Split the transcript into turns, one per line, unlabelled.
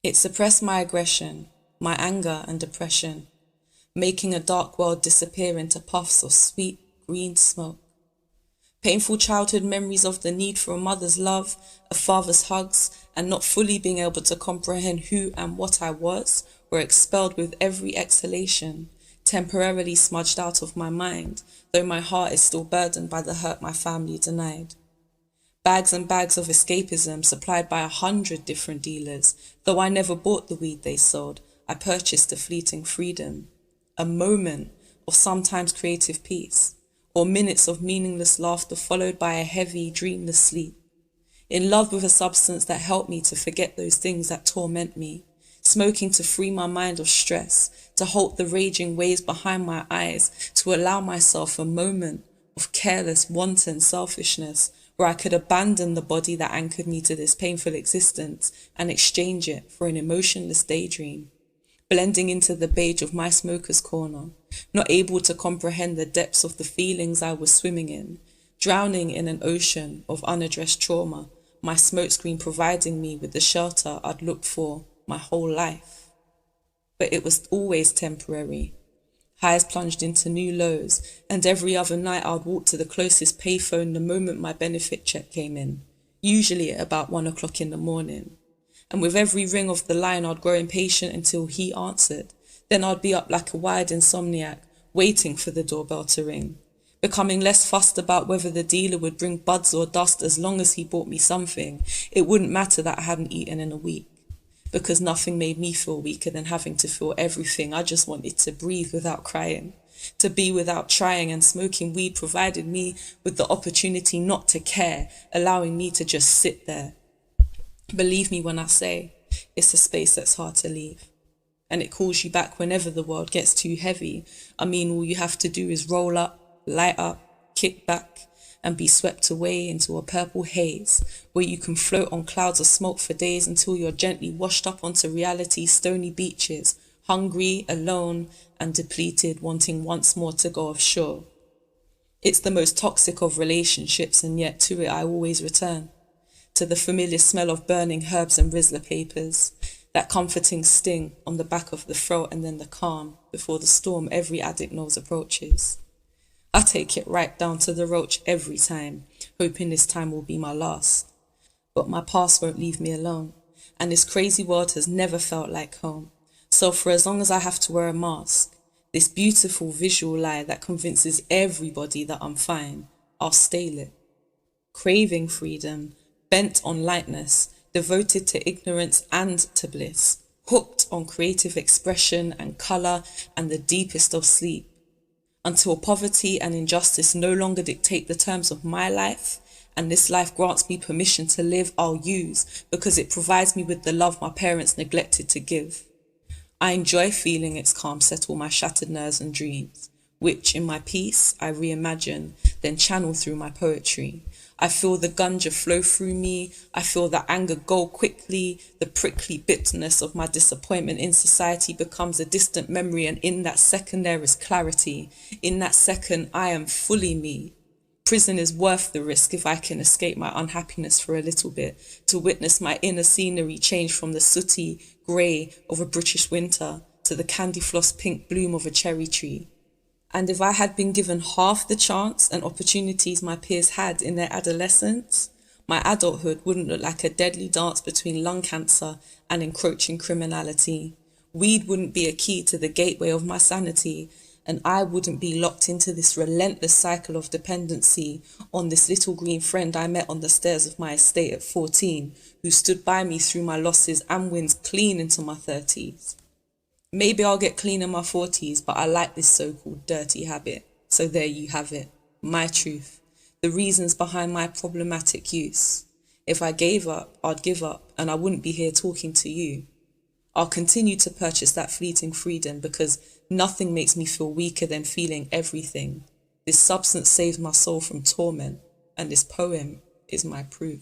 It suppressed my aggression, my anger and depression, making a dark world disappear into puffs of sweet green smoke. Painful childhood memories of the need for a mother's love, a father's hugs, and not fully being able to comprehend who and what I was were expelled with every exhalation, temporarily smudged out of my mind, though my heart is still burdened by the hurt my family denied. Bags and bags of escapism supplied by 100 different dealers, though I never bought the weed they sold, I purchased a fleeting freedom, a moment of sometimes creative peace, or minutes of meaningless laughter followed by a heavy, dreamless sleep. In love with a substance that helped me to forget those things that torment me, smoking to free my mind of stress, to halt the raging waves behind my eyes, to allow myself a moment of careless, wanton selfishness where I could abandon the body that anchored me to this painful existence and exchange it for an emotionless daydream, blending into the beige of my smoker's corner, not able to comprehend the depths of the feelings I was swimming in, drowning in an ocean of unaddressed trauma, my smokescreen providing me with the shelter I'd looked for my whole life. But it was always temporary. Highs plunged into new lows, and every other night I'd walk to the closest payphone the moment my benefit check came in, usually at about 1 o'clock in the morning. And with every ring of the line I'd grow impatient until he answered. Then I'd be up like a wired insomniac, waiting for the doorbell to ring, becoming less fussed about whether the dealer would bring buds or dust as long as he bought me something. It wouldn't matter that I hadn't eaten in a week, because nothing made me feel weaker than having to feel everything. I just wanted to breathe without crying, to be without trying, and smoking weed provided me with the opportunity not to care, allowing me to just sit there. Believe me when I say, it's a space that's hard to leave. And it calls you back whenever the world gets too heavy. I mean, all you have to do is roll up, light up, kick back, and be swept away into a purple haze where you can float on clouds of smoke for days until you're gently washed up onto reality's stony beaches, hungry, alone, and depleted, wanting once more to go offshore. It's the most toxic of relationships, and yet to it I always return. To the familiar smell of burning herbs and Rizzler papers, that comforting sting on the back of the throat, and then the calm before the storm every addict knows approaches. I take it right down to the roach every time, hoping this time will be my last. But my past won't leave me alone, and this crazy world has never felt like home. So for as long as I have to wear a mask, this beautiful visual lie that convinces everybody that I'm fine, I'll stay lit. Craving freedom, bent on lightness, devoted to ignorance and to bliss, hooked on creative expression and colour and the deepest of sleep, until poverty and injustice no longer dictate the terms of my life, and this life grants me permission to live. I'll use, because it provides me with the love my parents neglected to give. I enjoy feeling its calm settle my shattered nerves and dreams, which in my peace I reimagine, then channel through my poetry. I feel the ganja flow through me. I feel the anger go quickly. The prickly bitterness of my disappointment in society becomes a distant memory, and in that second there is clarity. In that second I am fully me. Prison is worth the risk if I can escape my unhappiness for a little bit, to witness my inner scenery change from the sooty grey of a British winter to the candy floss pink bloom of a cherry tree. And if I had been given half the chance and opportunities my peers had in their adolescence, my adulthood wouldn't look like a deadly dance between lung cancer and encroaching criminality. Weed wouldn't be a key to the gateway of my sanity, and I wouldn't be locked into this relentless cycle of dependency on this little green friend I met on the stairs of my estate at 14, who stood by me through my losses and wins clean into my 30s. Maybe I'll get clean in my 40s, but I like this so-called dirty habit. So there you have it, my truth, the reasons behind my problematic use. If I gave up, I'd give up, and I wouldn't be here talking to you. I'll continue to purchase that fleeting freedom because nothing makes me feel weaker than feeling everything. This substance saves my soul from torment, and this poem is my proof.